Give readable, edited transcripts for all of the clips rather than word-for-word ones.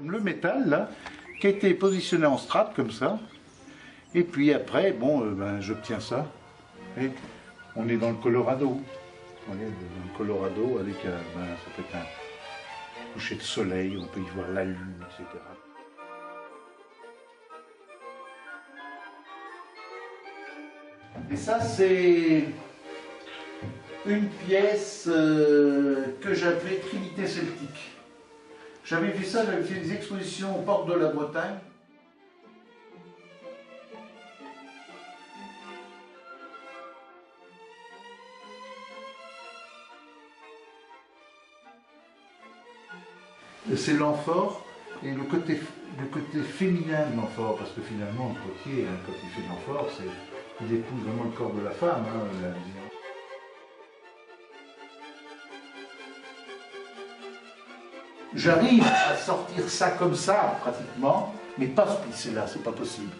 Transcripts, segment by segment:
Le métal, là, qui a été positionné en strate, comme ça. Et puis après, bon, j'obtiens ça. Et on est dans le Colorado. Vous voyez, dans le Colorado, avec ça peut être un coucher de soleil, on peut y voir la lune, etc. Et ça, c'est une pièce que j'appelais Trinité celtique. J'avais fait ça, j'avais fait des expositions aux portes de la Bretagne. C'est l'amphore et le côté féminin de l'amphore, parce que finalement, le potier, quand il fait de l'amphore, il épouse vraiment le corps de la femme. J'arrive à sortir ça comme ça, pratiquement, mais pas ce plissé-là, c'est pas possible.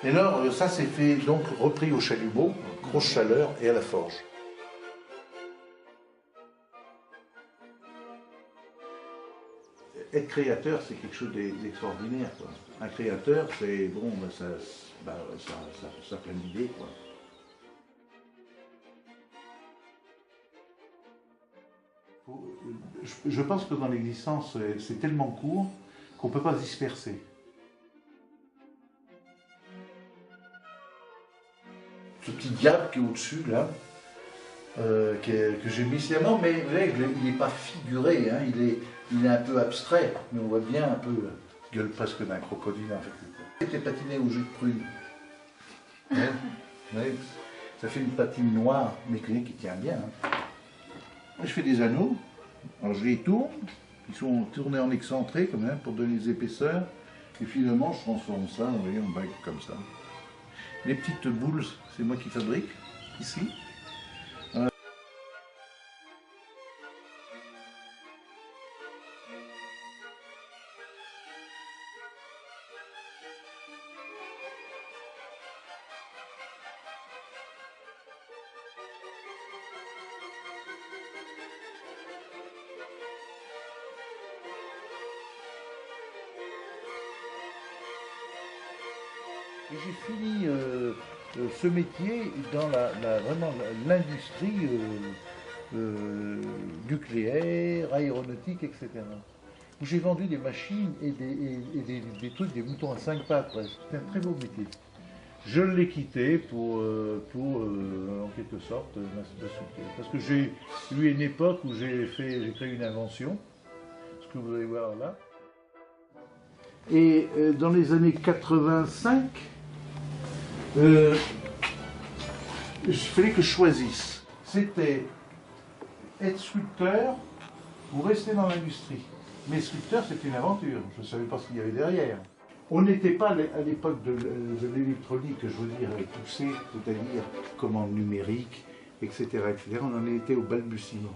Et alors, ça s'est fait, donc, repris au chalumeau, grosse chaleur, et à la forge. Être créateur, c'est quelque chose d'extraordinaire, quoi. Un créateur, c'est bon, ça plein d'idées, quoi. Je pense que dans l'existence, c'est tellement court qu'on ne peut pas se disperser. Ce petit diable qui est au-dessus, là, que j'ai mis sciemment, mais l'aigle, il n'est pas figuré, hein, il est un peu abstrait, mais on voit bien un peu la gueule presque d'un crocodile. En fait. C'était patiné au jus de prune. Ouais, ouais, ça fait une patine noire, mais qui tient bien. Hein. Je fais des anneaux, alors je les tourne, ils sont tournés en excentré quand même pour donner des épaisseurs, et finalement je transforme ça, vous voyez, en bague comme ça. Les petites boules, c'est moi qui fabrique, ici. Et j'ai fini ce métier dans vraiment l'industrie nucléaire, aéronautique, etc. Où j'ai vendu des machines et des trucs, des moutons à 5 pattes presque. C'était un très beau métier. Je l'ai quitté pour en quelque sorte, m'assouter. Parce que j'ai eu une époque où j'ai créé une invention, ce que vous allez voir là. Et dans les années 85, il fallait que je choisisse. C'était être sculpteur ou rester dans l'industrie. Mais sculpteur, c'était une aventure. Je ne savais pas ce qu'il y avait derrière. On n'était pas à l'époque de l'électronique, je veux dire, poussée, c'est-à-dire comme en numérique, etc., etc. On en était au balbutiement.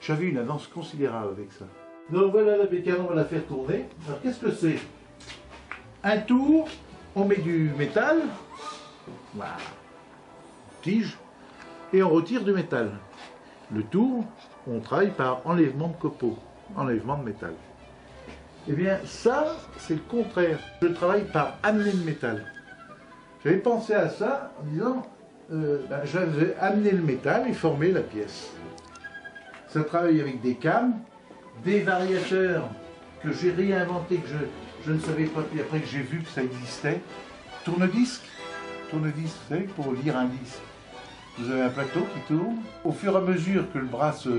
J'avais une avance considérable avec ça. Donc voilà la bécane, on va la faire tourner. Alors qu'est-ce que c'est? Un tour, on met du métal, voilà, tige, et on retire du métal. Le tour, on travaille par enlèvement de copeaux, enlèvement de métal. Eh bien, ça, c'est le contraire. Je travaille par amener le métal. J'avais pensé à ça en disant, je vais amener le métal et former la pièce. Ça travaille avec des cames, des variateurs que j'ai réinventés, que je ne savais pas, puis après que j'ai vu que ça existait. Tourne-disque, vous savez, pour lire un disque. Vous avez un plateau qui tourne. Au fur et à mesure que le bras se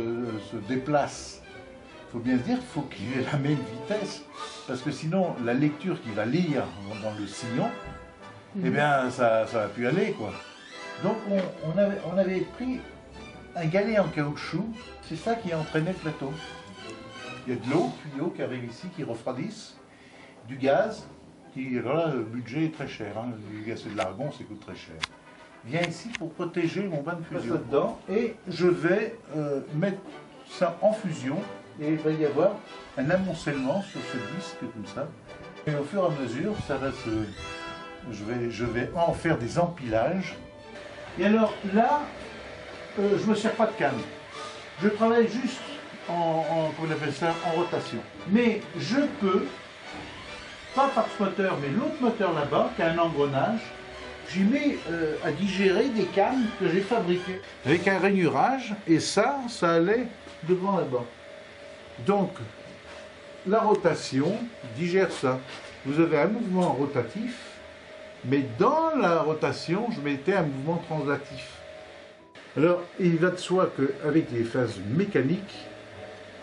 déplace, il faut bien se dire qu'il faut qu'il ait la même vitesse, parce que sinon, la lecture qu'il va lire dans le sillon, eh bien, ça va plus aller, quoi. Donc, on avait pris un galet en caoutchouc, c'est ça qui entraînait le plateau. Il y a de l'eau, tuyaux qui arrivent ici, qui refroidissent, du gaz, qui, alors là, le budget est très cher, hein. Du gaz, c'est de l'argon, ça coûte très cher. Vient ici pour protéger mon bain de fusion. Dedans, et je vais mettre ça en fusion, et il va y avoir un amoncellement sur ce disque comme ça. Et au fur et à mesure, ça va je vais en faire des empilages. Et alors là, je ne me sers pas de canne. Je travaille juste comment on appelle ça, en rotation. Mais je peux pas par ce moteur, mais l'autre moteur là-bas, qui a un engrenage, j'y mets à digérer des cannes que j'ai fabriquées avec un rainurage, et ça allait devant là-bas. Donc, la rotation digère ça. Vous avez un mouvement rotatif, mais dans la rotation, je mettais un mouvement translatif. Alors, il va de soi qu'avec les phases mécaniques,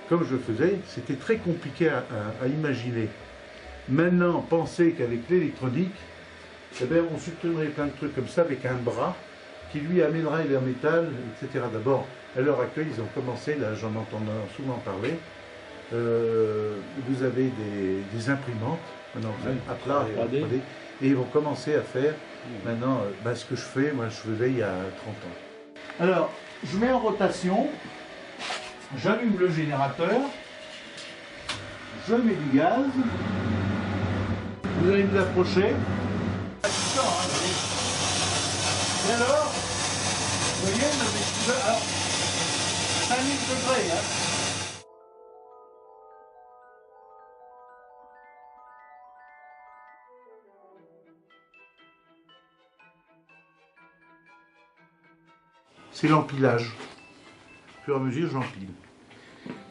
comme je faisais, c'était très compliqué à imaginer. Maintenant, pensez qu'avec l'électronique, eh bien, on supprimerait plein de trucs comme ça avec un bras qui lui amènerait les métal, etc. D'abord, à l'heure actuelle, ils ont commencé, là j'en entends souvent parler, vous avez des imprimantes, maintenant à plat, et ils vont commencer à faire maintenant ce que je fais, moi je faisais il y a 30 ans. Alors, je mets en rotation, j'allume le générateur, je mets du gaz, vous allez vous approcher. Et alors, vous voyez, alors, 5000 degrés, hein. C'est l'empilage. Au fur et à mesure, j'empile.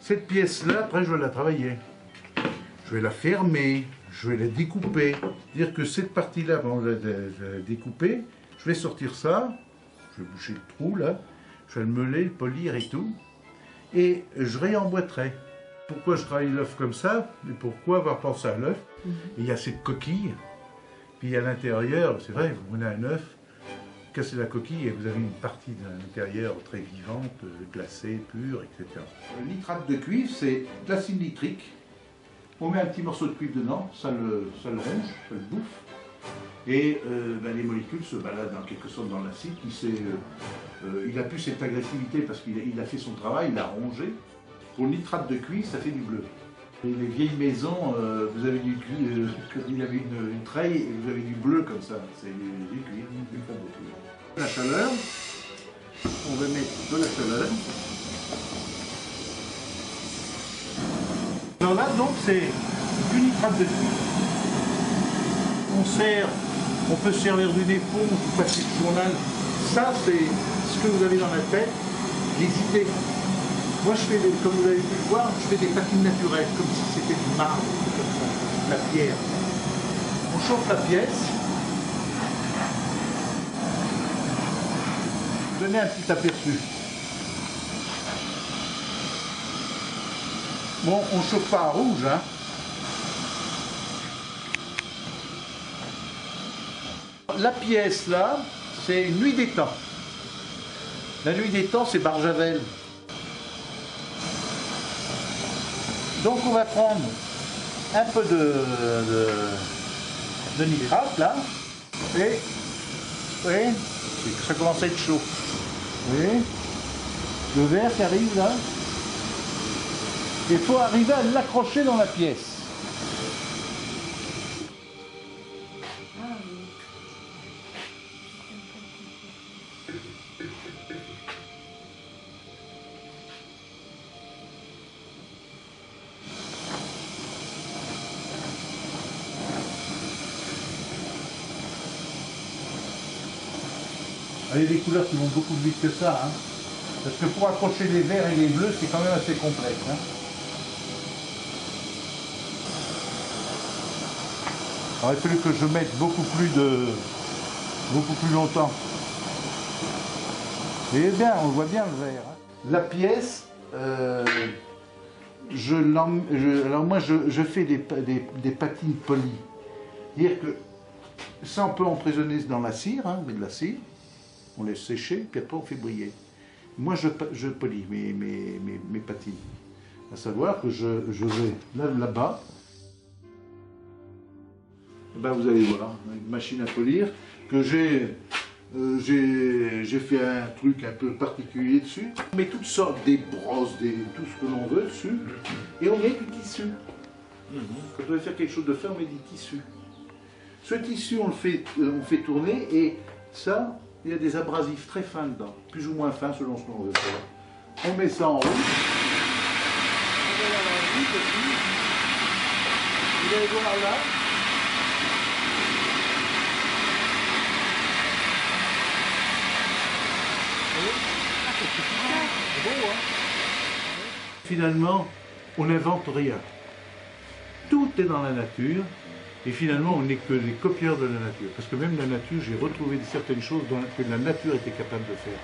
Cette pièce-là, après, je vais la travailler. Je vais la fermer, je vais la découper. C'est-à-dire que cette partie-là, on va la découper. Je vais sortir ça. Je vais boucher le trou, là. Je vais le meuler, le polir et tout. Et je réemboîterai. Pourquoi je travaille l'œuf comme ça? Et pourquoi avoir pensé à l'œuf? Il y a cette coquille. Puis à l'intérieur, c'est vrai, vous prenez un œuf, cassez la coquille et vous avez une partie de l'intérieur très vivante, glacée, pure, etc. Le nitrate de cuivre, c'est de l'acide nitrique. On met un petit morceau de cuivre dedans, ça le ronge, ça le bouffe. Et les molécules se baladent en quelque sorte dans l'acide. Il n'a plus cette agressivité parce qu'il a fait son travail, il a rongé. Pour le nitrate de cuivre, ça fait du bleu. Et les vieilles maisons, vous avez du cuivre, il y avait une treille et vous avez du bleu comme ça. C'est du cuivre, du nitrate de cuivre. La chaleur, on va mettre de la chaleur. Alors là, donc, c'est du nitrate de cuivre. On peut se servir d'une éponge, du papier de journal. Ça, c'est ce que vous avez dans la tête, les idées. Moi, je fais, comme vous avez pu le voir, je fais des patines naturelles, comme si c'était du marbre, comme ça, la pierre. On chauffe la pièce. Donnez un petit aperçu. Bon, on ne chauffe pas à rouge, hein. La pièce là, c'est Nuit des Temps. La Nuit des Temps, c'est Barjavel. Donc on va prendre un peu de nitrate là, et vous voyez, ça commence à être chaud. Vous voyez, le verre qui arrive là, il faut arriver à l'accrocher dans la pièce. Il y a des couleurs qui vont beaucoup plus vite que ça, hein. Parce que pour accrocher les verts et les bleus, c'est quand même assez complexe, hein. Alors, il a fallu que je mette beaucoup plus longtemps. Eh bien, on voit bien le vert, hein. La pièce, alors moi je fais des patines polies. C'est-à-dire que ça on peut emprisonner dans la cire, hein, mais de la cire. On laisse sécher, puis après on fait briller. Moi je polis mes patines. À savoir que je vais là-bas. Ben vous allez voir, une machine à polir, que j'ai fait un truc un peu particulier dessus. On met toutes sortes, des brosses, tout ce que l'on veut dessus, et on met du tissu. Quand on veut faire quelque chose de fin, on met du tissu. Ce tissu, on fait tourner, et ça, il y a des abrasifs très fins dedans, plus ou moins fins selon ce qu'on veut faire. On met ça en route. On met la route aussi. Vous allez voir là. C'est beau, hein? Finalement, on n'invente rien. Tout est dans la nature, et finalement, on n'est que des copieurs de la nature. Parce que même la nature, j'ai retrouvé certaines choses que la nature était capable de faire.